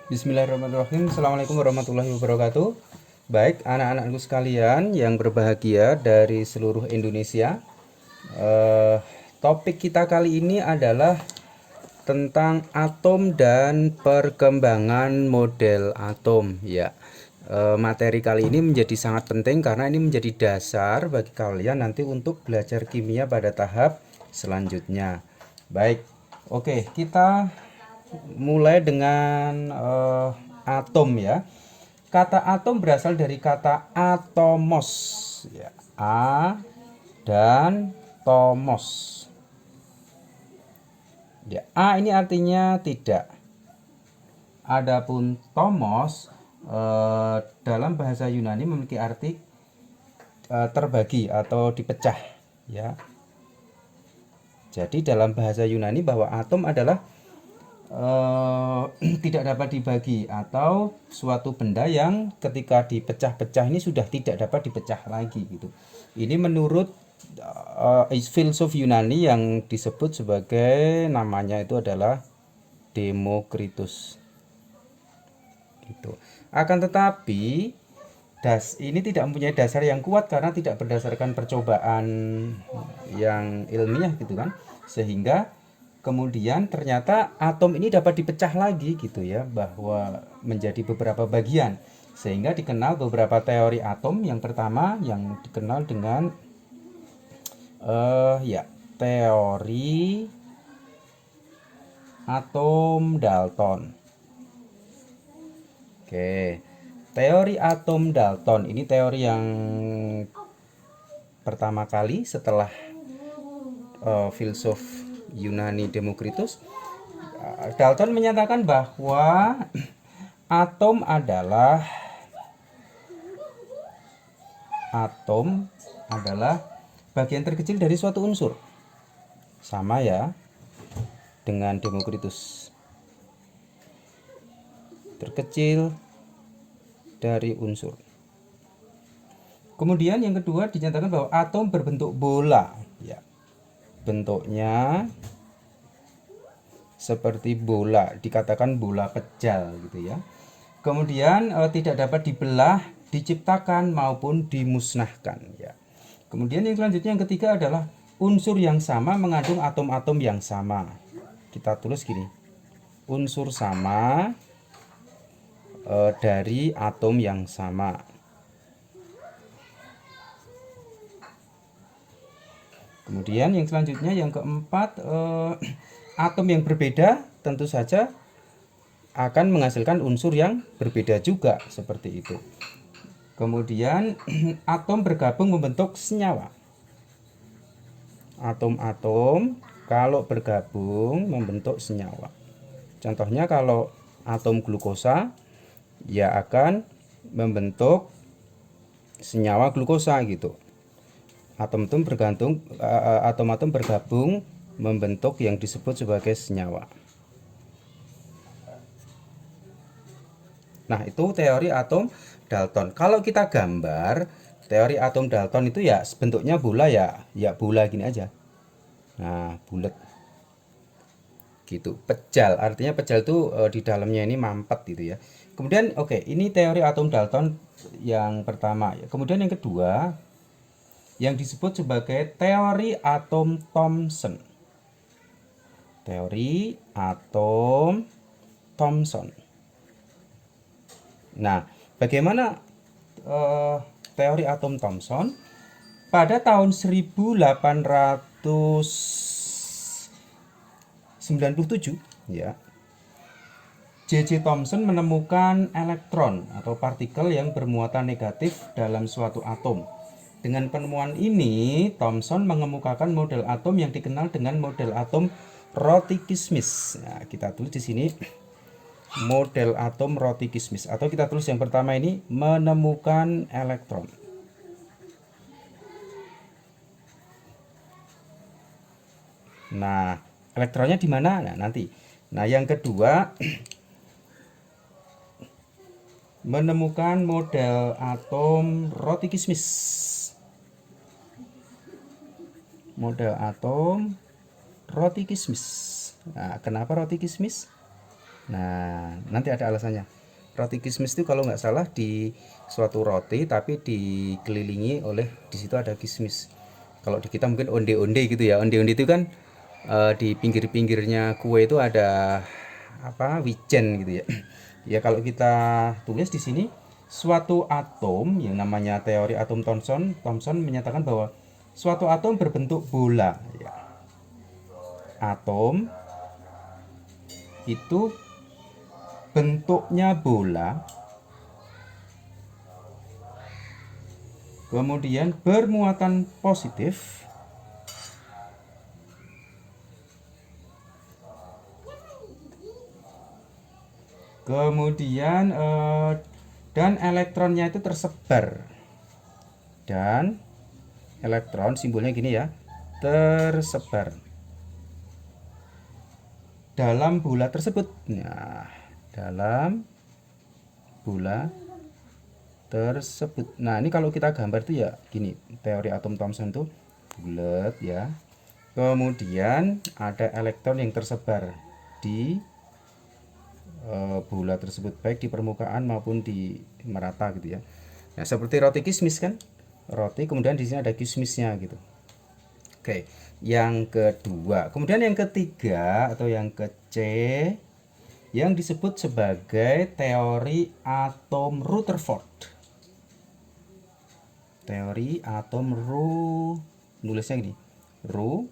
Bismillahirrahmanirrahim. Assalamualaikum warahmatullahi wabarakatuh. Baik, anak-anakku sekalian yang berbahagia dari seluruh Indonesia. Topik kita kali ini adalah tentang atom dan perkembangan model atom. Ya, materi kali ini menjadi sangat penting karena ini menjadi dasar bagi kalian nanti untuk belajar kimia pada tahap selanjutnya. Baik, oke, kita mulai dengan atom ya. Kata atom berasal dari kata atomos ya. A dan tomos. Ya, A ini artinya tidak. Adapun tomos dalam bahasa Yunani memiliki arti terbagi atau dipecah ya. Jadi dalam bahasa Yunani bahwa atom adalah tidak dapat dibagi atau suatu benda yang ketika dipecah-pecah ini sudah tidak dapat dipecah lagi gitu. Ini menurut filsuf Yunani yang disebut sebagai namanya itu adalah Demokritus. Gitu. Akan tetapi ini tidak mempunyai dasar yang kuat karena tidak berdasarkan percobaan yang ilmiah gitu kan, sehingga kemudian ternyata atom ini dapat dipecah lagi gitu ya, bahwa menjadi beberapa bagian, sehingga dikenal beberapa teori atom. Yang pertama yang dikenal dengan ya teori atom Dalton. Oke, teori atom Dalton ini teori yang pertama kali setelah filsuf Yunani Demokritus. Dalton menyatakan bahwa atom adalah bagian terkecil dari suatu unsur. Sama ya dengan Demokritus. Terkecil dari unsur. Kemudian yang kedua dinyatakan bahwa atom berbentuk bola ya. Bentuknya seperti bola, dikatakan bola pejal gitu ya. Kemudian tidak dapat dibelah, diciptakan maupun dimusnahkan ya. Kemudian yang selanjutnya yang ketiga adalah unsur yang sama mengandung atom-atom yang sama. Kita tulis gini. Unsur sama dari atom yang sama. Kemudian yang selanjutnya yang keempat, atom yang berbeda tentu saja akan menghasilkan unsur yang berbeda juga seperti itu. Kemudian atom bergabung membentuk senyawa. Atom-atom kalau bergabung membentuk senyawa. Contohnya kalau atom glukosa ya akan membentuk senyawa glukosa gitu. Atom-atom bergabung membentuk yang disebut sebagai senyawa. Nah, itu teori atom Dalton. Kalau kita gambar teori atom Dalton itu ya bentuknya bola ya bola gini aja. Nah, bulat. Gitu. Pejal, artinya pejal itu di dalamnya ini mampet gitu ya. Kemudian ini teori atom Dalton yang pertama. Kemudian yang kedua yang disebut sebagai teori atom Thomson. Teori atom Thomson. Nah, bagaimana teori atom Thomson? Pada tahun 1897 ya, J.J. Thomson menemukan elektron atau partikel yang bermuatan negatif dalam suatu atom. Dengan penemuan ini, Thomson mengemukakan model atom yang dikenal dengan model atom Rothy-Kismis. Nah, kita tulis di sini model atom Rothy-Kismis, atau kita tulis yang pertama ini menemukan elektron. Nah, elektronnya di mana? Nah, nanti. Nah, yang kedua menemukan model atom Rothy-Kismis. Model atom Rothy-Kismis. Nah, kenapa Rothy-Kismis? Nah, nanti ada alasannya. Roti kismis itu kalau nggak salah di suatu roti tapi dikelilingi oleh di situ ada kismis. Kalau di kita mungkin onde-onde gitu ya. Onde-onde itu kan di pinggir-pinggirnya kue itu ada apa wijen gitu ya. Ya kalau kita tulis di sini suatu atom yang namanya teori atom Thomson, Thomson menyatakan bahwa suatu atom berbentuk bola ya. Atom itu bentuknya bola, kemudian bermuatan positif, kemudian dan elektronnya itu tersebar, dan elektron simbolnya gini ya, tersebar dalam bola tersebut. Nah, dalam bola tersebut. Nah, ini kalau kita gambar tuh ya gini, teori atom Thomson tuh bulat ya. Kemudian ada elektron yang tersebar di bola tersebut baik di permukaan maupun di merata gitu ya. Nah, seperti roti kismis kan? Roti kemudian di sini ada kismisnya gitu. Oke, yang kedua. Kemudian yang ketiga atau yang ke C yang disebut sebagai teori atom Rutherford. Teori atom nulisnya gini. Rutherford.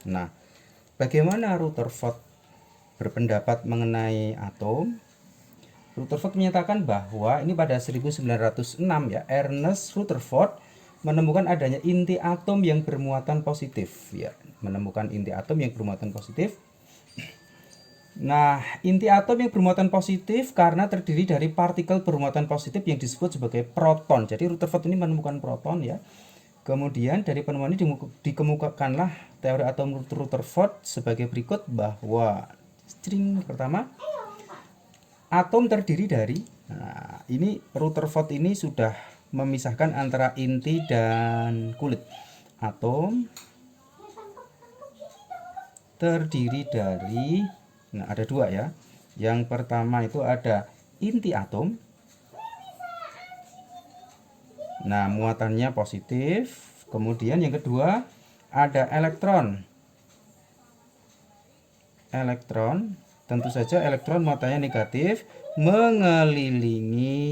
Nah, bagaimana Rutherford berpendapat mengenai atom? Rutherford menyatakan bahwa ini pada 1906 ya, Ernest Rutherford menemukan adanya inti atom yang bermuatan positif ya, menemukan inti atom yang bermuatan positif. Nah, inti atom yang bermuatan positif karena terdiri dari partikel bermuatan positif yang disebut sebagai proton. Jadi Rutherford ini menemukan proton ya. Kemudian dari penemuan ini dikemukakanlah teori atom Rutherford sebagai berikut bahwa pertama, atom terdiri dari, nah ini Rutherford ini sudah memisahkan antara inti dan kulit. Atom terdiri dari, nah ada dua ya. Yang pertama itu ada inti atom. Nah, muatannya positif. Kemudian yang kedua ada elektron. Elektron, tentu saja elektron muatannya negatif, mengelilingi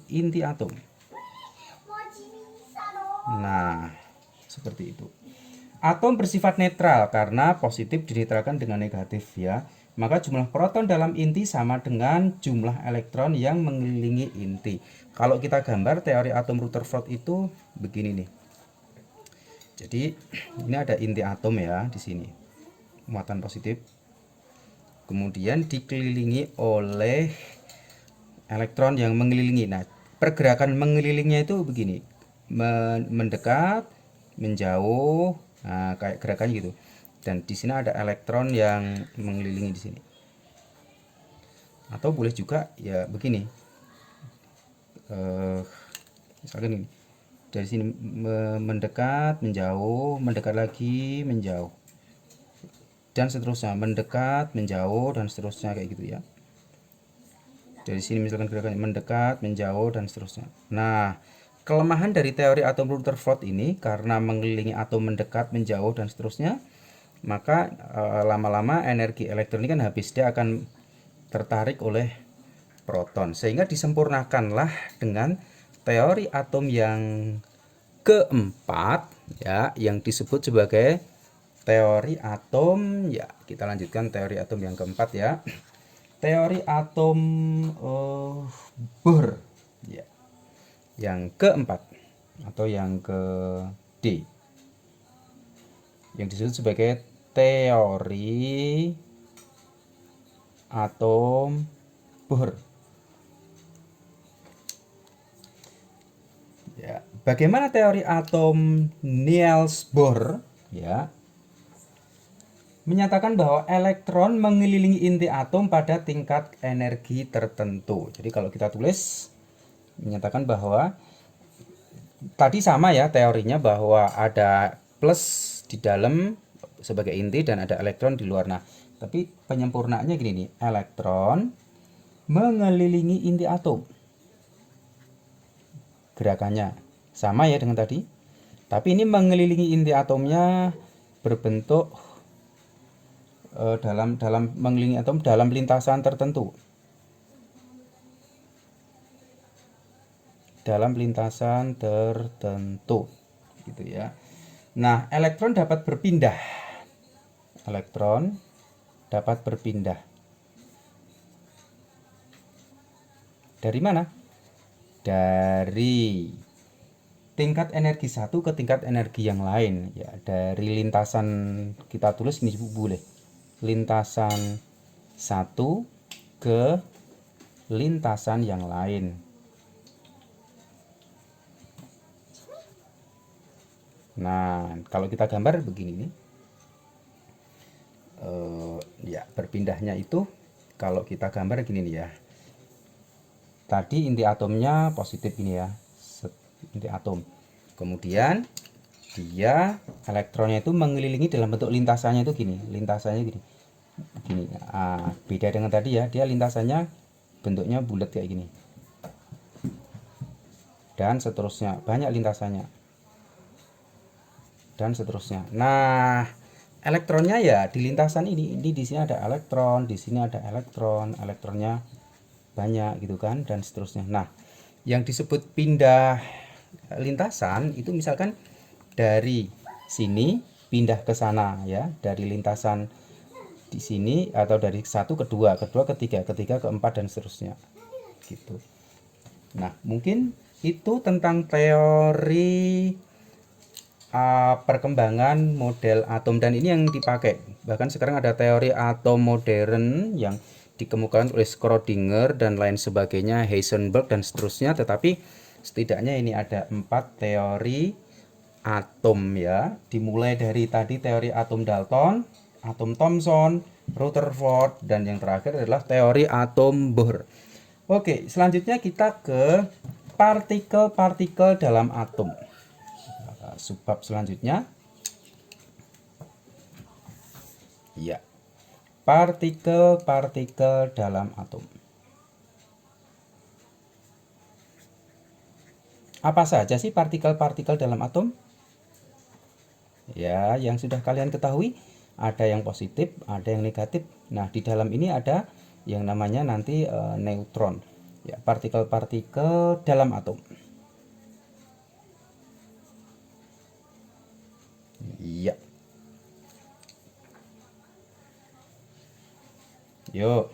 inti atom. Nah, seperti itu. Atom bersifat netral karena positif dinetralkan dengan negatif ya. Maka jumlah proton dalam inti sama dengan jumlah elektron yang mengelilingi inti. Kalau kita gambar teori atom Rutherford itu begini nih. Jadi ini ada inti atom ya di sini. Muatan positif. Kemudian dikelilingi oleh elektron yang mengelilingi. Nah, pergerakan mengelilingnya itu begini. Mendekat, menjauh, nah kayak gerakannya gitu. Dan di sini ada elektron yang mengelilingi di sini. Atau boleh juga ya begini. Misalkan ini. Dari sini mendekat, menjauh, mendekat lagi, menjauh. Dan seterusnya, mendekat, menjauh dan seterusnya kayak gitu ya. Dari sini misalkan gerakannya mendekat, menjauh dan seterusnya. Nah, kelemahan dari teori atom Rutherford ini karena mengelilingi atom mendekat, menjauh dan seterusnya, maka lama-lama energi elektron ini kan habis, dia akan tertarik oleh proton, sehingga disempurnakanlah dengan teori atom yang keempat ya, yang disebut sebagai teori atom ya. Kita lanjutkan teori atom yang keempat ya, teori atom Bohr ya, yang keempat atau yang ke D, yang disebut sebagai teori atom Bohr. Ya, bagaimana teori atom Niels Bohr ya? Menyatakan bahwa elektron mengelilingi inti atom pada tingkat energi tertentu. Jadi kalau kita tulis menyatakan bahwa tadi sama ya teorinya, bahwa ada plus di dalam sebagai inti dan ada elektron di luar. Nah, tapi penyempurnaannya gini nih, elektron mengelilingi inti atom. Gerakannya sama ya dengan tadi, tapi ini mengelilingi inti atomnya berbentuk dalam mengelilingi atom dalam lintasan tertentu. Dalam lintasan tertentu gitu ya. Nah, elektron dapat berpindah. Elektron dapat berpindah. Dari mana? Dari tingkat energi satu ke tingkat energi yang lain ya, dari lintasan kita tulis ini boleh. Lintasan satu ke lintasan yang lain. Nah, kalau kita gambar begini nih, ya berpindahnya itu kalau kita gambar gini nih ya. Tadi inti atomnya positif ini ya, inti atom. Kemudian dia elektronnya itu mengelilingi dalam bentuk lintasannya itu gini, lintasannya gini, gini. Beda dengan tadi ya, dia lintasannya bentuknya bulat kayak gini. Dan seterusnya, banyak lintasannya. Dan seterusnya. Nah, elektronnya ya di lintasan ini di sini ada elektron, di sini ada elektron, elektronnya banyak gitu kan, dan seterusnya. Nah, yang disebut pindah lintasan itu misalkan dari sini pindah ke sana ya, dari lintasan di sini atau dari satu ke dua, kedua ke tiga, ketiga ke empat dan seterusnya gitu. Nah, mungkin itu tentang teori perkembangan model atom, dan ini yang dipakai. Bahkan sekarang ada teori atom modern yang dikemukakan oleh Schrödinger dan lain sebagainya, Heisenberg dan seterusnya. Tetapi setidaknya ini ada 4 teori atom ya, dimulai dari tadi teori atom Dalton, atom Thomson, Rutherford, dan yang terakhir adalah teori atom Bohr. Oke, selanjutnya kita ke partikel-partikel dalam atom. Subbab selanjutnya ya, partikel-partikel dalam atom. Apa saja sih partikel-partikel dalam atom? Ya, yang sudah kalian ketahui, ada yang positif, ada yang negatif. Nah, di dalam ini ada yang namanya nanti neutron. Ya, partikel-partikel dalam atom. Iya. Yuk.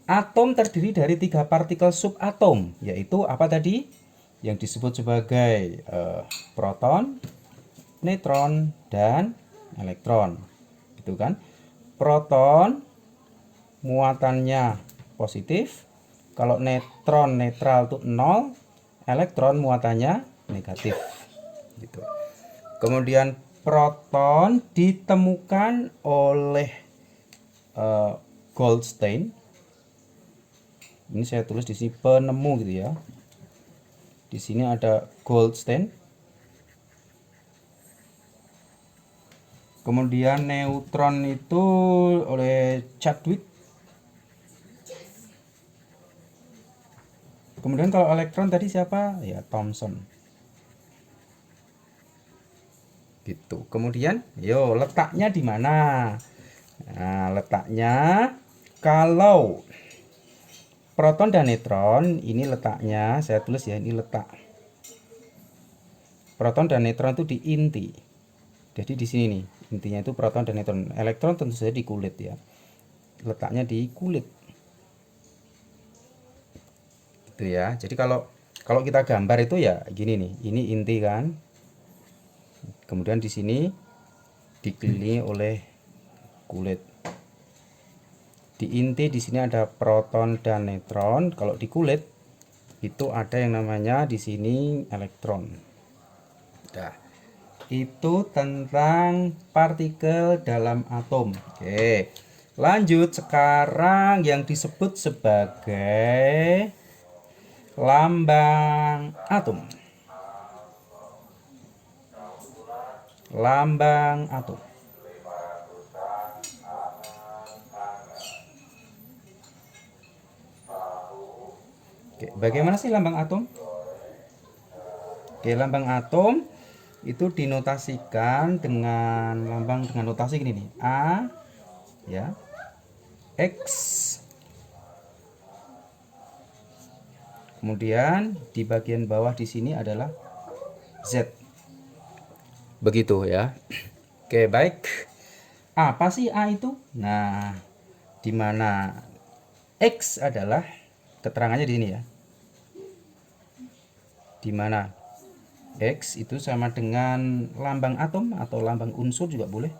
Atom terdiri dari 3 partikel subatom, yaitu apa tadi? Yang disebut sebagai proton, neutron, dan elektron. Itu kan? Proton muatannya positif, kalau neutron netral itu 0, elektron muatannya negatif. Gitu. Kemudian proton ditemukan oleh Goldstein. Ini saya tulis di sini penemu gitu ya. Di sini ada Goldstein. Kemudian neutron itu oleh Chadwick. Kemudian kalau elektron tadi siapa? Ya, Thomson. Gitu. Kemudian, yo letaknya di mana? Nah, letaknya kalau proton dan neutron ini letaknya saya tulis ya, ini letak. Proton dan neutron itu di inti. Jadi di sini nih, intinya itu proton dan neutron. Elektron tentu saja di kulit ya. Letaknya di kulit. Itu ya. Jadi kalau kita gambar itu ya gini nih, ini inti kan. Kemudian di sini dikelilingi oleh kulit. Di inti di sini ada proton dan neutron. Kalau di kulit itu ada yang namanya di sini elektron. Nah, itu tentang partikel dalam atom. Oke, lanjut sekarang yang disebut sebagai lambang atom. lambang atom. Oke, bagaimana sih lambang atom? Oke, lambang atom itu dinotasikan dengan notasi gini nih. A ya, X, kemudian di bagian bawah di sini adalah Z. Begitu ya. Oke, baik. Apa sih A itu? Nah, di mana X adalah keterangannya di sini ya. Di mana X itu sama dengan lambang atom atau lambang unsur juga boleh.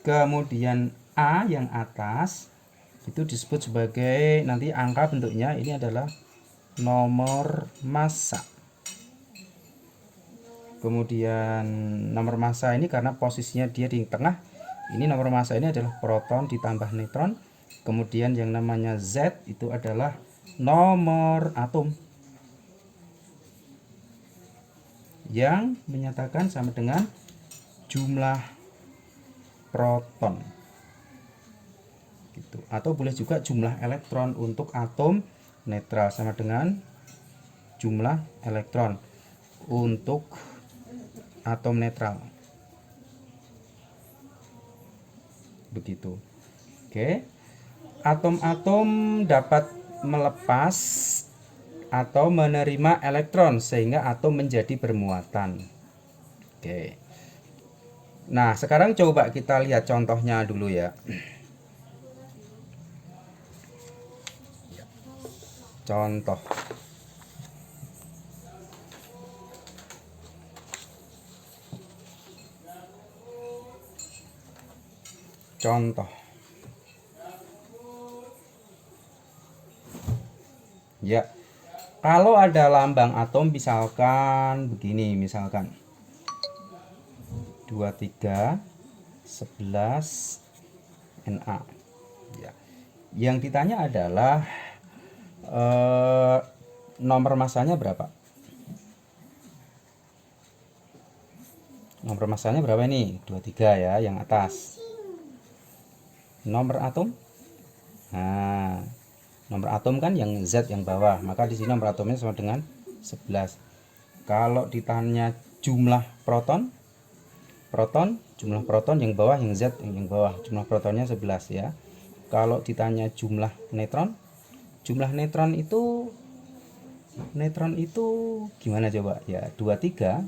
Kemudian A yang atas itu disebut sebagai, nanti angka bentuknya ini adalah nomor massa. Kemudian nomor massa ini karena posisinya dia di tengah, ini nomor massa ini adalah proton ditambah neutron. Kemudian yang namanya Z itu adalah nomor atom yang menyatakan sama dengan jumlah proton gitu. Atau boleh juga jumlah elektron untuk atom netral sama dengan jumlah elektron untuk atom netral. Begitu. Oke. Atom-atom dapat melepas atau menerima elektron sehingga atom menjadi bermuatan. Oke. Nah, sekarang coba kita lihat contohnya dulu ya. Contoh. Ya, kalau ada lambang atom misalkan begini, misalkan 23 11 Na. Ya. Yang ditanya adalah nomor masanya berapa? Nomor masanya berapa ini? 23 ya, yang atas. Nomor atom? Nah, nomor atom kan yang Z yang bawah, maka di sini nomor atomnya sama dengan 11. Kalau ditanya jumlah proton, jumlah proton yang bawah, yang Z yang bawah, jumlah protonnya 11 ya. Kalau ditanya jumlah neutron itu gimana coba ya? 23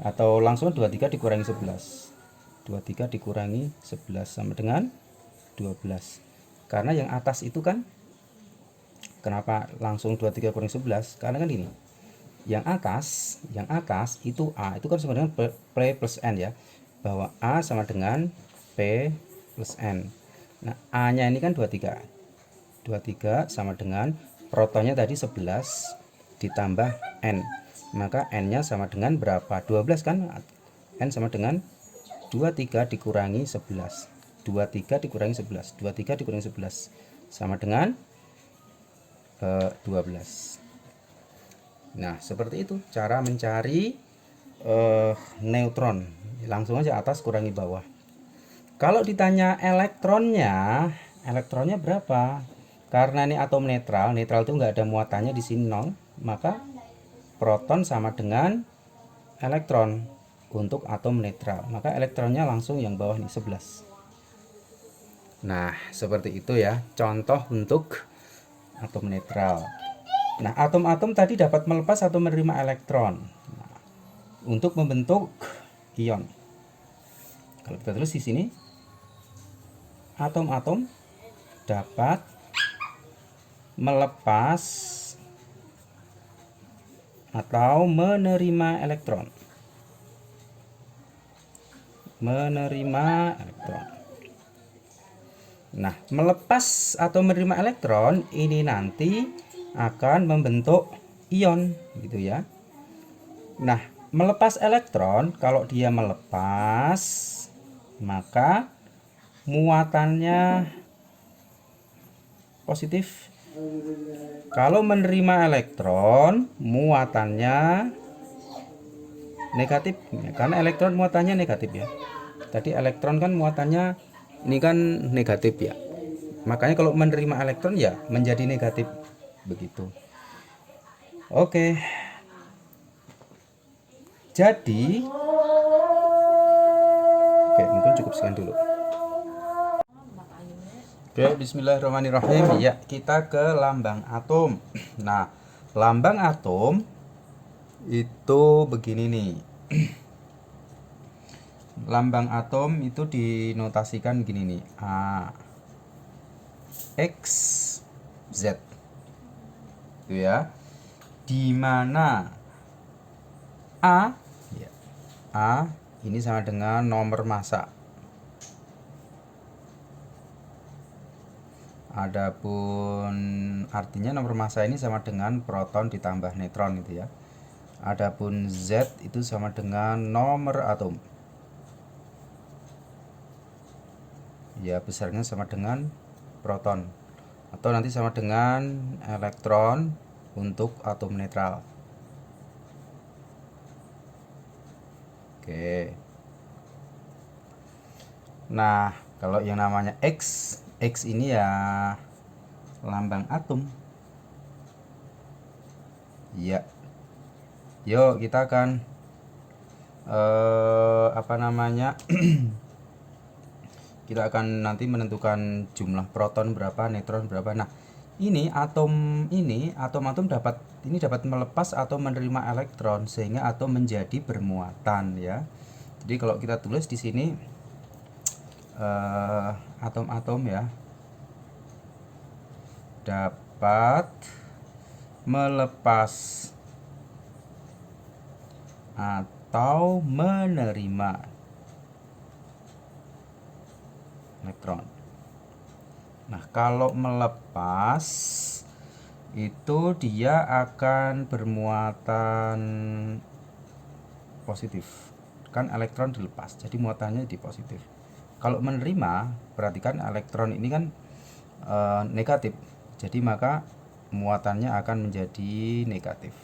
atau langsung 23 dikurangi 11. 23 dikurangi 11 sama dengan 12. Karena yang atas itu kan, kenapa langsung 23 kurangi 11? Karena kan ini, yang atas itu A itu kan sama dengan P plus N ya, bahwa A sama dengan P plus N. Nah, A nya ini kan 23 sama dengan protonnya tadi 11 ditambah N, maka N nya sama dengan berapa? 12 kan. N sama dengan 23 dikurangi 11. 23 dikurangi 11 sama dengan 12. Nah, seperti itu cara mencari neutron. Langsung aja atas kurangi bawah. Kalau ditanya elektronnya berapa? Karena ini atom netral itu nggak ada muatannya di sini 0, maka proton sama dengan elektron untuk atom netral. Maka elektronnya langsung yang bawah nih 11. Nah, seperti itu ya contoh untuk atom netral. Nah, atom-atom tadi dapat melepas atau menerima elektron untuk membentuk ion. Kalau kita tulis di sini, atom-atom dapat melepas atau menerima elektron. Nah, melepas atau menerima elektron ini nanti akan membentuk ion gitu ya. Nah, melepas elektron, kalau dia melepas maka muatannya positif. Kalau menerima elektron muatannya negatif karena elektron muatannya negatif ya. Tadi elektron kan muatannya ini kan negatif ya. Makanya kalau menerima elektron ya menjadi negatif begitu. Oke. Jadi mungkin cukup sekian dulu. Oke, bismillahirrahmanirrahim. Ya, kita ke lambang atom. Nah, lambang atom itu begini nih. Lambang atom itu dinotasikan gini nih. A, X, Z. Itu ya. Di mana A, ya, A ini sama dengan nomor massa. Adapun artinya nomor massa ini sama dengan proton ditambah neutron gitu ya. Adapun Z itu sama dengan nomor atom. Ya, besarnya sama dengan proton atau nanti sama dengan elektron untuk atom netral. Oke. Nah, kalau yang namanya X ini ya lambang atom. Ya. Yuk kita akan kita akan nanti menentukan jumlah proton berapa, neutron berapa. Nah, ini atom dapat melepas atau menerima elektron sehingga atom menjadi bermuatan ya. Jadi kalau kita tulis di sini atom-atom ya dapat melepas atau menerima elektron. Nah, kalau melepas itu dia akan bermuatan positif. Kan elektron dilepas, jadi muatannya di positif. Kalau menerima, berarti kan elektron ini kan negatif. Jadi maka muatannya akan menjadi negatif.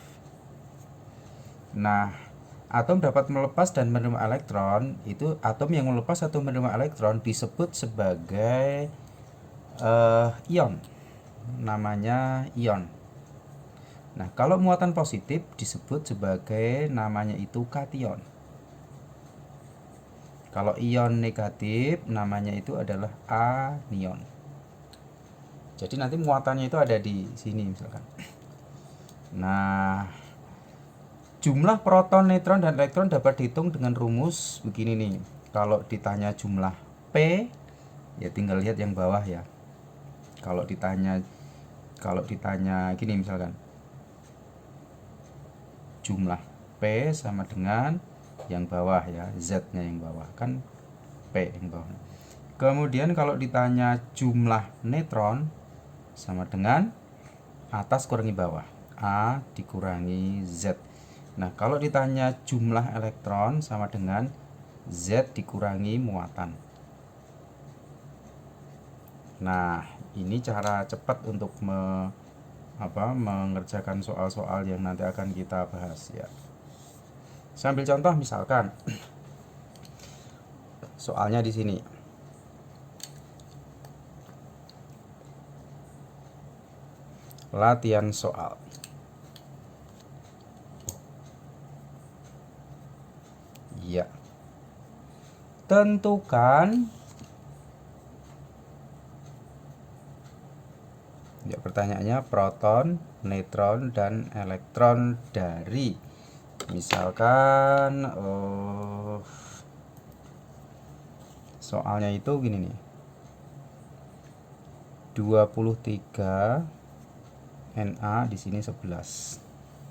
Nah, atom dapat melepas dan menerima elektron. Itu atom yang melepas atau menerima elektron disebut sebagai ion. Namanya ion. Nah, kalau muatan positif disebut sebagai namanya itu kation. Kalau ion negatif namanya itu adalah anion. Jadi nanti muatannya itu ada di sini misalkan. Nah, jumlah proton, neutron, dan elektron dapat dihitung dengan rumus begini nih. Kalau ditanya jumlah P, ya tinggal lihat yang bawah ya. Kalau ditanya gini misalkan, jumlah P sama dengan yang bawah ya, Z-nya yang bawah kan P yang bawah. Kemudian kalau ditanya jumlah neutron sama dengan atas kurangi bawah, A dikurangi Z. Nah, kalau ditanya jumlah elektron sama dengan Z dikurangi muatan. Nah, ini cara cepat untuk mengerjakan soal-soal yang nanti akan kita bahas ya. Sambil contoh misalkan soalnya di sini. Latihan soal. Ya. Tentukan ya, pertanyaannya proton, neutron, dan elektron dari misalkan soalnya itu gini nih, 23 Na di sini 11.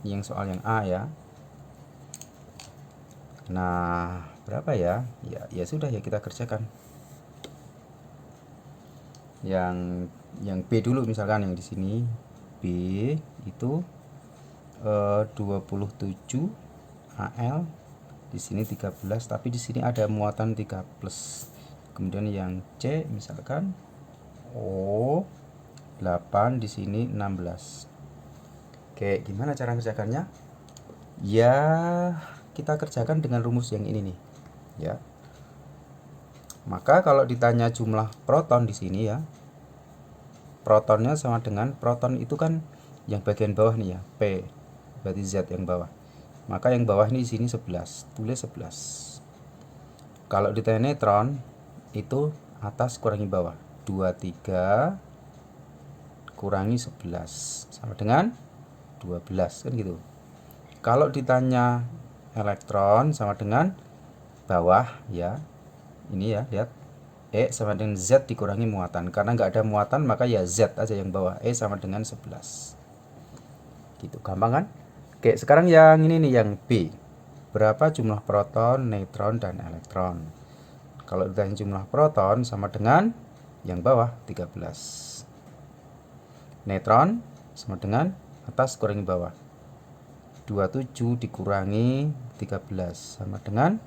Yang soal yang A ya. Nah, berapa ya? Ya sudah ya kita kerjakan. Yang B dulu misalkan, yang di sini B itu 27 Al, di sini 13, tapi di sini ada muatan 3 plus. Kemudian yang C misalkan O 8, di sini 16. Oke, gimana cara kerjakannya? Ya, kita kerjakan dengan rumus yang ini nih, ya. Maka kalau ditanya jumlah proton di sini ya, protonnya sama dengan proton itu kan yang bagian bawah nih ya, P, berarti Z yang bawah. Maka yang bawah ini di sini 11, tulis 11. Kalau ditanya neutron itu atas kurangi bawah, 23 kurangi 11 sama dengan 12 kan gitu. Kalau ditanya elektron sama dengan bawah ya, ini ya, lihat E sama dengan Z dikurangi muatan. Karena nggak ada muatan maka ya Z aja yang bawah. E sama dengan 11. Gitu, gampang kan? Oke, sekarang yang ini nih, yang B. Berapa jumlah proton, neutron, dan elektron? Kalau ditanya jumlah proton sama dengan yang bawah 13. Neutron sama dengan atas kurangi bawah. 27 dikurangi 13 sama dengan,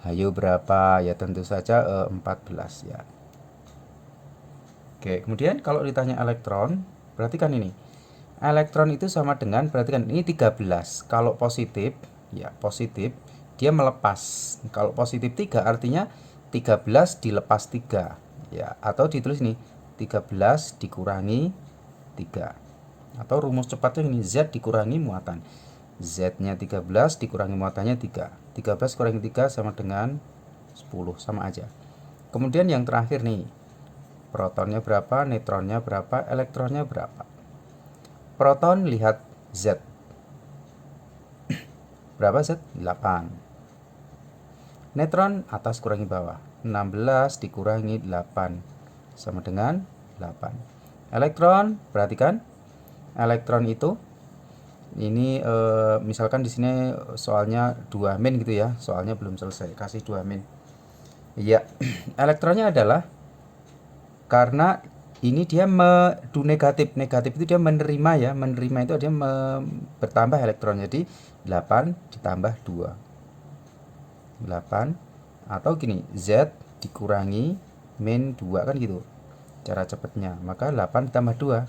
ayo berapa? Ya tentu saja 14 ya. Oke, kemudian kalau ditanya elektron, perhatikan ini. Elektron itu sama dengan, perhatikan ini 13. Kalau positif, ya positif, dia melepas. Kalau positif 3 artinya 13 dilepas 3. Ya, atau ditulis nih, 13 dikurangi 3. Atau rumus cepatnya ini, Z dikurangi muatan. Z-nya 13 dikurangi muatannya 3. 13 kurangi 3 sama dengan 10, sama aja. Kemudian yang terakhir nih, protonnya berapa, neutronnya berapa, elektronnya berapa. Proton lihat Z. Berapa Z? 8. Neutron atas kurangi bawah. 16 dikurangi 8 sama dengan 8. Elektron, perhatikan. Elektron itu ini misalkan di sini soalnya 2 min gitu ya. Soalnya belum selesai, kasih 2 min. Iya, elektronnya adalah karena ini dia negatif. Negatif itu dia menerima ya. Menerima itu dia bertambah elektron. Jadi 8 ditambah 2. 8 atau gini, Z dikurangi min 2 kan gitu. Cara cepatnya. Maka 8 tambah 2.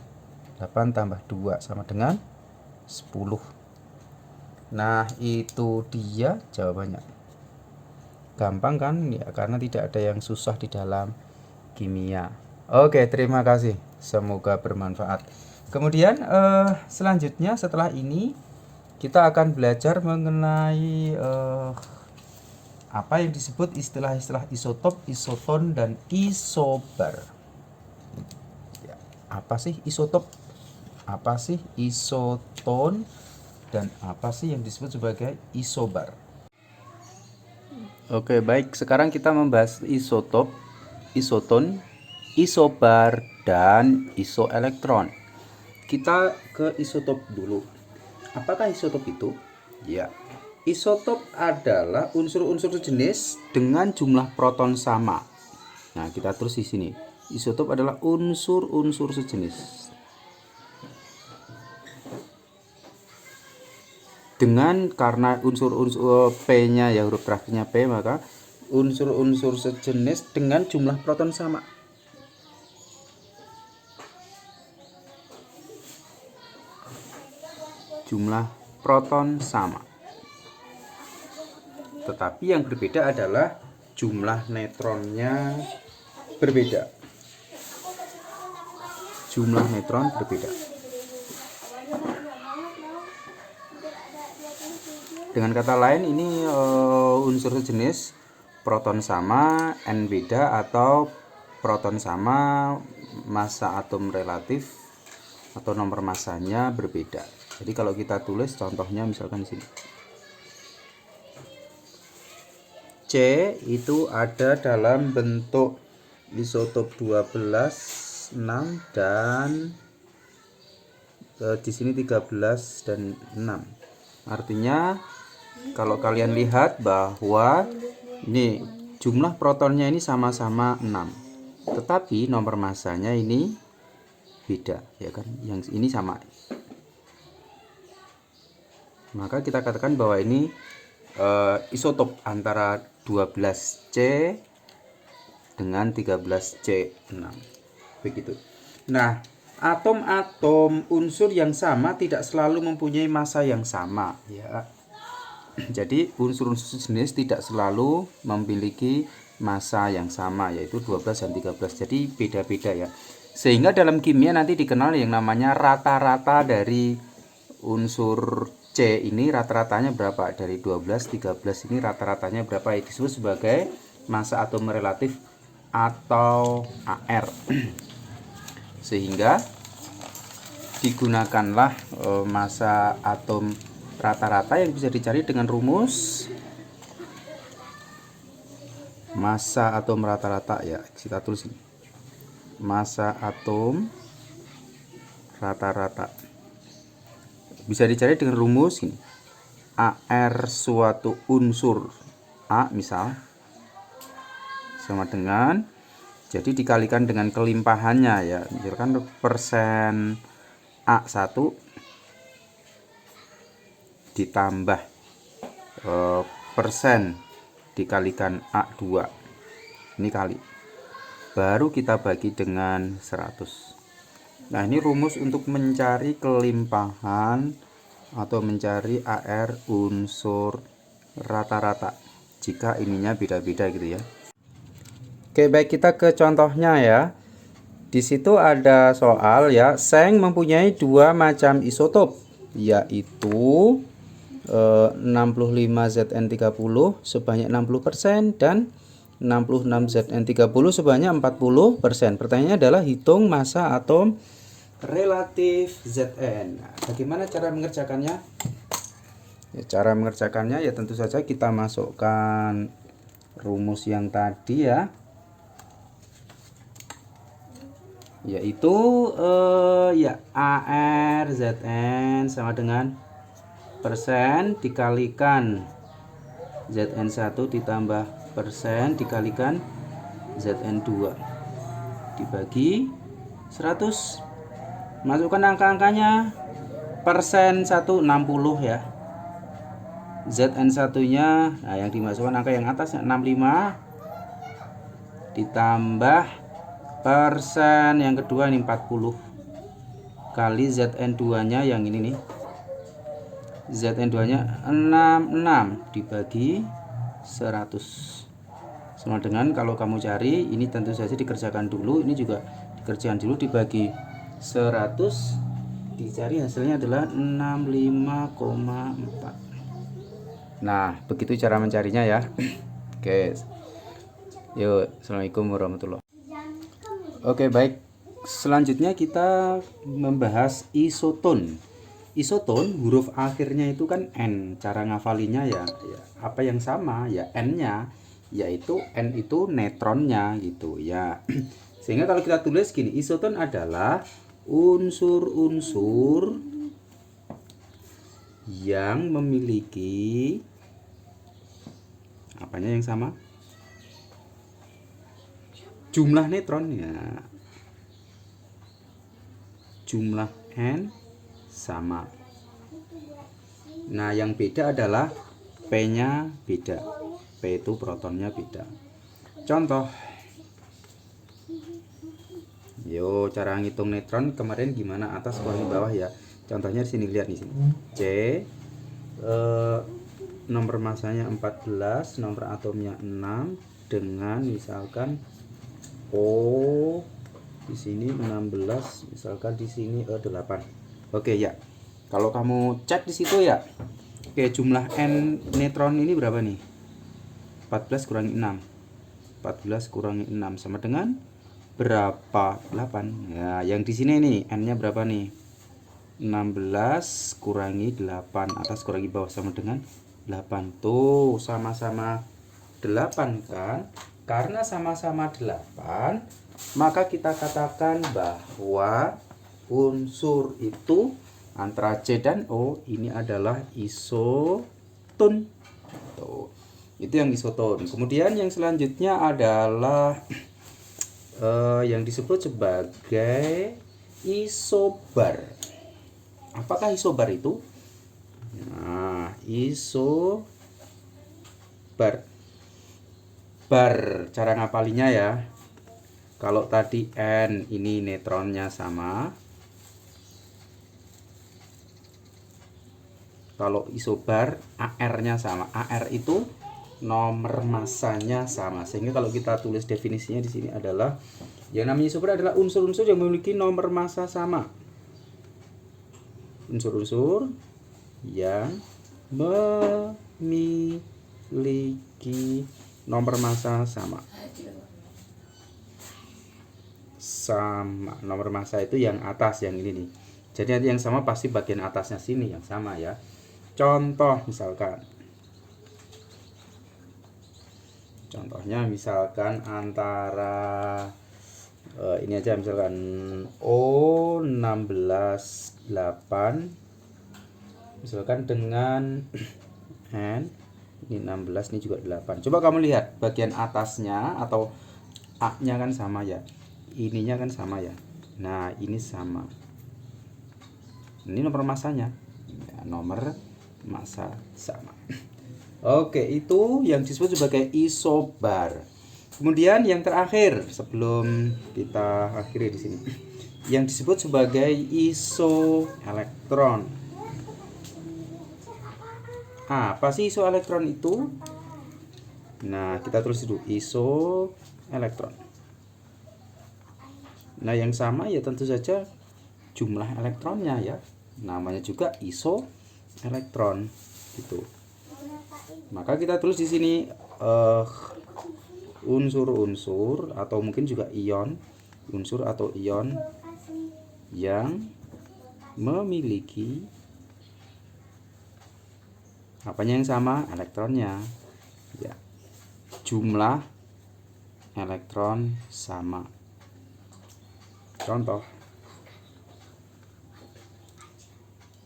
8 tambah 2 sama dengan 10. Nah, itu dia jawabannya. Gampang kan? Ya, karena tidak ada yang susah di dalam kimia. Oke, terima kasih. Semoga bermanfaat. Kemudian selanjutnya setelah ini kita akan belajar mengenai apa yang disebut istilah-istilah isotop, isoton, dan isobar. Ya, apa sih isotop? Apa sih isoton? Dan apa sih yang disebut sebagai isobar? Oke, baik. Sekarang kita membahas isotop, isoton, isobar, dan isoelektron. Kita ke isotop dulu. Apakah isotop itu? Ya, isotop adalah unsur-unsur sejenis dengan jumlah proton sama. Nah, kita terus di sini. Isotop adalah unsur-unsur sejenis dengan, karena unsur-unsur P-nya ya, huruf terakhirnya P, maka unsur-unsur sejenis dengan jumlah proton sama. Jumlah proton sama. Tetapi yang berbeda adalah jumlah neutronnya berbeda. Jumlah neutron berbeda. Dengan kata lain, ini unsur sejenis, proton sama, N beda, atau proton sama, massa atom relatif atau nomor massanya berbeda. Jadi kalau kita tulis contohnya misalkan di sini. C itu ada dalam bentuk isotop 12, 6, dan di sini 13 dan 6. Artinya kalau kalian lihat bahwa ini jumlah protonnya ini sama-sama 6, tetapi nomor massanya ini beda ya kan, yang ini sama. Maka kita katakan bahwa ini isotop antara 12C dengan 13C6 begitu. Nah, atom-atom unsur yang sama tidak selalu mempunyai massa yang sama ya. Jadi unsur-unsur sejenis tidak selalu memiliki massa yang sama, yaitu 12 dan 13. Jadi beda-beda ya. Sehingga dalam kimia nanti dikenal yang namanya rata-rata dari unsur C ini, rata-ratanya berapa? Dari 12, 13 ini rata-ratanya berapa? Disebut sebagai massa atom relatif atau AR. Sehingga digunakanlah massa atom rata-rata yang bisa dicari dengan rumus massa atom rata-rata ya. Kita tulis ini. Massa atom rata-rata bisa dicari dengan rumus ini. AR suatu unsur A misal sama dengan, jadi dikalikan dengan kelimpahannya ya, misalkan persen A1 ditambah persen dikalikan A2, ini kali, baru kita bagi dengan 100. Nah, ini rumus untuk mencari kelimpahan atau mencari AR unsur rata-rata jika ininya beda-beda gitu ya. Oke, baik, kita ke contohnya ya. Di situ ada soal ya, seng mempunyai dua macam isotop, yaitu 65Zn30 sebanyak 60% dan 66Zn30 sebanyak 40%. Pertanyaannya adalah hitung massa atom relatif Zn. Nah, bagaimana cara mengerjakannya? Ya, cara mengerjakannya ya tentu saja kita masukkan rumus yang tadi ya, yaitu ya AR Zn sama dengan persen dikalikan Zn1 ditambah persen dikalikan Zn2 dibagi 100. Masukkan angka-angkanya. Persen 1 60 ya. Zn1 nya, nah yang dimasukkan angka yang atas 65 ditambah persen yang kedua ini 40 kali Zn2 nya yang ini nih, Zn2 nya 66 dibagi 100 sama dengan, kalau kamu cari ini tentu saja dikerjakan dulu, ini juga dikerjakan dulu, dibagi 100 dicari hasilnya adalah 65,4. Nah, begitu cara mencarinya ya. Oke. Yuk, assalamualaikum warahmatullahi wabarakatuh. Oke, baik. Selanjutnya kita membahas isoton. Isoton huruf akhirnya itu kan N. Cara ngafalinya ya, apa yang sama ya, N-nya, yaitu N itu neutronnya gitu ya. Sehingga kalau kita tulis gini, isoton adalah unsur-unsur yang memiliki apanya yang sama? Jumlah neutronnya. Jumlah N sama. Nah, yang beda adalah P-nya beda. P itu protonnya beda. Contoh. Yo, cara ngitung neutron kemarin gimana, atas kurangi bawah ya. Contohnya di sini, lihat di sini. C nomor massanya 14, nomor atomnya 6 dengan misalkan O di sini 16, misalkan di sini 8. Oke ya. Kalau kamu cek di situ ya. Oke, jumlah N neutron ini berapa nih? 14 kurangi 6. 14 kurangi 6 sama dengan berapa? 8. Ya, yang di sini nih N-nya berapa nih? 16 kurangi 8, atas kurangi bawah sama dengan 8. Tuh, sama-sama 8 kan? Karena sama-sama 8, maka kita katakan bahwa unsur itu antara C dan O ini adalah isoton. Tuh, itu yang isoton. Kemudian yang selanjutnya adalah yang disebut sebagai isobar. Apakah isobar itu? Nah, isobar. Bar, cara ngapalinya ya. Kalau tadi N ini neutronnya sama, Kalau isobar AR-nya sama. AR itu nomor masanya sama. Sehingga kalau kita tulis definisinya di sini adalah yang namanya isobar adalah unsur-unsur yang memiliki nomor massa sama. Unsur-unsur yang memiliki nomor massa sama. Sama. Nomor massa itu yang atas, yang ini nih. Jadi nanti yang sama pasti bagian atasnya sini yang sama ya. Contoh misalkan. Contohnya misalkan antara ini aja, misalkan O16 8 misalkan dengan N ini 16, ini juga 8. Coba kamu lihat bagian atasnya atau A-nya kan sama ya. Ininya kan sama ya. Nah, ini sama. Ini nomor masanya. Ya, nomor massa sama. Oke, itu yang disebut sebagai isobar. Kemudian yang terakhir sebelum kita akhiri di sini, yang disebut sebagai isoelektron. Apa sih isoelektron itu? Nah, kita tulis dulu isoelektron. Nah, yang sama ya tentu saja jumlah elektronnya ya. Namanya juga isoelektron gitu. Maka kita tulis di sini unsur-unsur atau mungkin juga ion, unsur atau ion yang memiliki apanya yang sama? Elektronnya. Ya. Jumlah elektron sama. Contoh.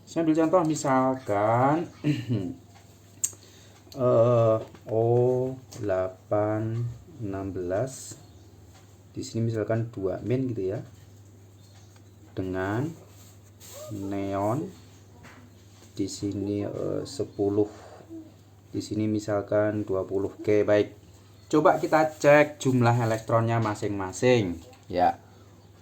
Saya ambil contoh misalkan O816 di sini misalkan 2 min gitu ya. Dengan neon di sini 10. Di sini misalkan 20. Oke, baik. Coba kita cek jumlah elektronnya masing-masing ya.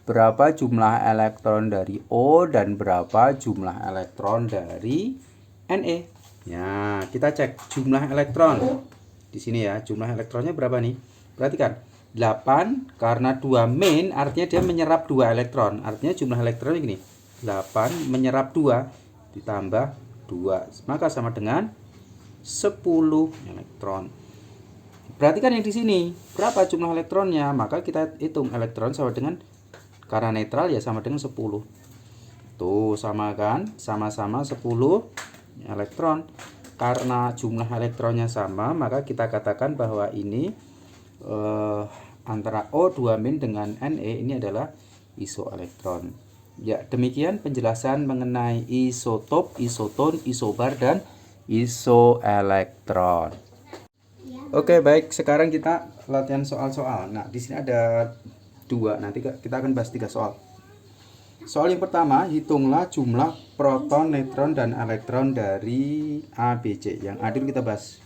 Berapa jumlah elektron dari O dan berapa jumlah elektron dari Ne. Ya, kita cek jumlah elektron. Di sini ya, jumlah elektronnya berapa nih? Perhatikan. 8 karena 2 min artinya dia menyerap 2 elektron. Artinya jumlah elektronnya gini. 8 menyerap 2 ditambah 2. Maka sama dengan 10 elektron. Perhatikan yang di sini. Berapa jumlah elektronnya? Maka kita hitung elektron sama dengan, karena netral ya sama dengan 10. Tuh, sama kan? Sama-sama 10 elektron. Karena jumlah elektronnya sama, maka kita katakan bahwa ini antara O2 min dengan Ne ini adalah isoelektron. Ya, demikian penjelasan mengenai isotop, isoton, isobar, dan isoelektron. Oke, baik. Sekarang kita latihan soal-soal. Nah, di sini ada 2. Nanti kita akan bahas 3 soal. Soal yang pertama, hitunglah jumlah proton, neutron, dan elektron dari A, B, C. Yang A dulu kita bahas.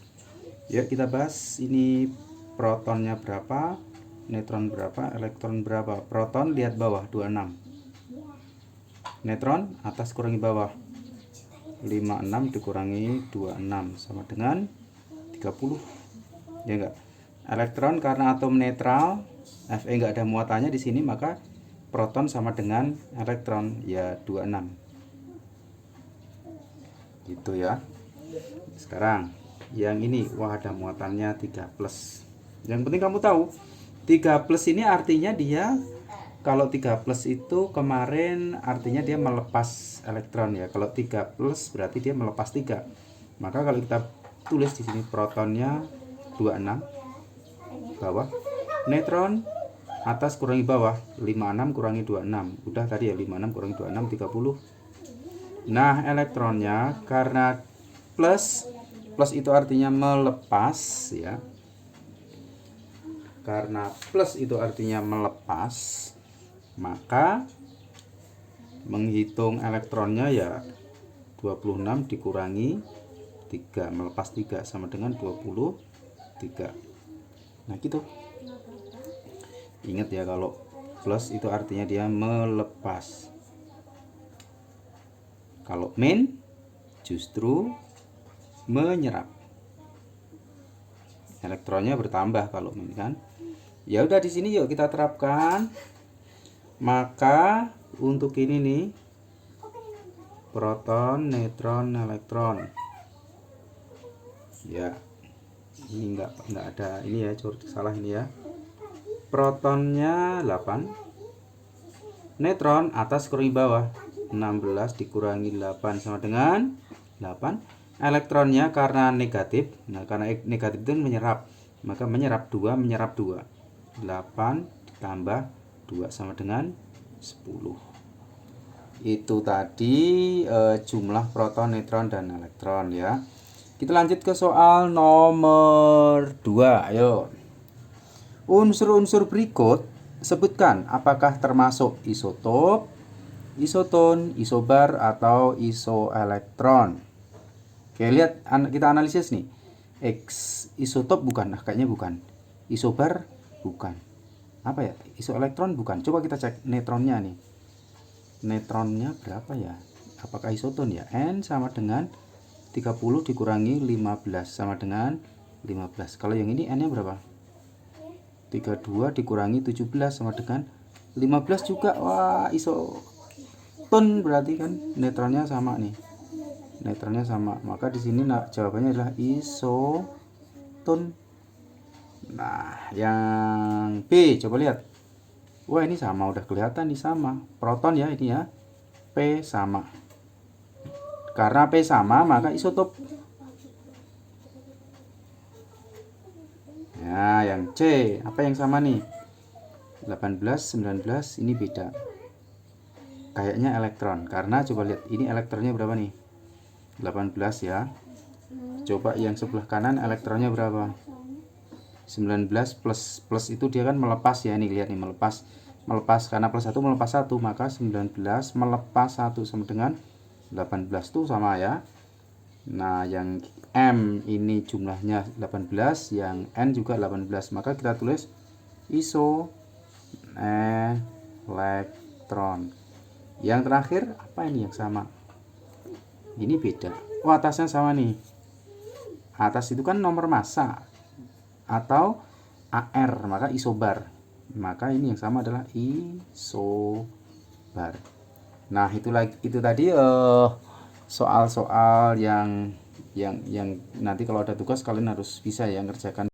Yuk kita bahas ini protonnya berapa, neutron berapa, elektron berapa. Proton lihat bawah 26. Neutron atas kurangi bawah 56 dikurangi 26 sama dengan 30. Ya enggak? Elektron karena atom netral, Fe enggak ada muatannya di sini, maka proton sama dengan elektron ya 26. Gitu ya. Sekarang yang ini, wah ada muatannya 3+. Yang penting kamu tahu 3+ ini artinya dia, kalau 3+ itu kemarin artinya dia melepas elektron ya. Kalau 3+ berarti dia melepas 3. Maka kalau kita tulis di sini protonnya 26 bawah, neutron atas kurangi bawah 56 kurangi 26. Udah tadi ya, 56 kurangi 26 30. Nah, elektronnya karena plus itu artinya melepas ya. Karena plus itu artinya melepas, maka menghitung elektronnya ya 26 dikurangi 3, melepas 3 sama dengan 23. Nah gitu. Ingat ya, kalau plus itu artinya dia melepas. Kalau min justru menyerap. Elektronnya bertambah kalau ini kan. Ya udah, di sini yuk kita terapkan. Maka untuk ini nih, proton, neutron, elektron. Ya, ini enggak ada ini ya, salah ini ya. Protonnya 8, neutron atas kurangi bawah, 16 dikurangi 8 sama dengan 8. Elektronnya karena negatif, nah karena negatif itu menyerap, maka menyerap 2, menyerap 2. 8 ditambah 2 sama dengan 10. Itu tadi jumlah proton, neutron, dan elektron ya. Kita lanjut ke soal nomor 2. Ayo. Unsur-unsur berikut sebutkan apakah termasuk isotop, isoton, isobar, atau isoelektron. Oke, lihat kita analisis nih. Isotop bukan, kayaknya bukan. Isobar bukan. Apa ya? Isoelektron bukan. Coba kita cek neutronnya nih. Neutronnya berapa ya? Apakah isoton ya? N sama dengan 30 dikurangi 15 sama dengan 15. Kalau yang ini N-nya berapa? 32 dikurangi 17 sama dengan 15 juga. Wah, isoton berarti kan neutronnya sama nih. Neutronnya sama, maka di sini jawabannya adalah isoton. Nah, yang B coba lihat. Wah, ini sama, udah kelihatan nih sama. Proton ya ini ya. P sama. Karena P sama, maka isotop. Nah, yang C, apa yang sama nih? 18, 19, ini beda. Kayaknya elektron, karena coba lihat, ini elektronnya berapa nih? 18 ya. Coba yang sebelah kanan elektronnya berapa? 19 plus itu dia kan melepas ya, ini lihat nih, melepas karena plus 1 melepas 1, maka 19 melepas 1 sama dengan 18 tuh sama ya. Nah, yang M ini jumlahnya 18, yang N juga 18, maka kita tulis isoelektron. Yang terakhir apa ini yang sama? Ini beda. Oh, atasnya sama nih. Atas itu kan nomor massa atau AR, maka isobar. Maka ini yang sama adalah isobar. Nah, itu tadi soal-soal yang nanti kalau ada tugas kalian harus bisa ya ngerjakan.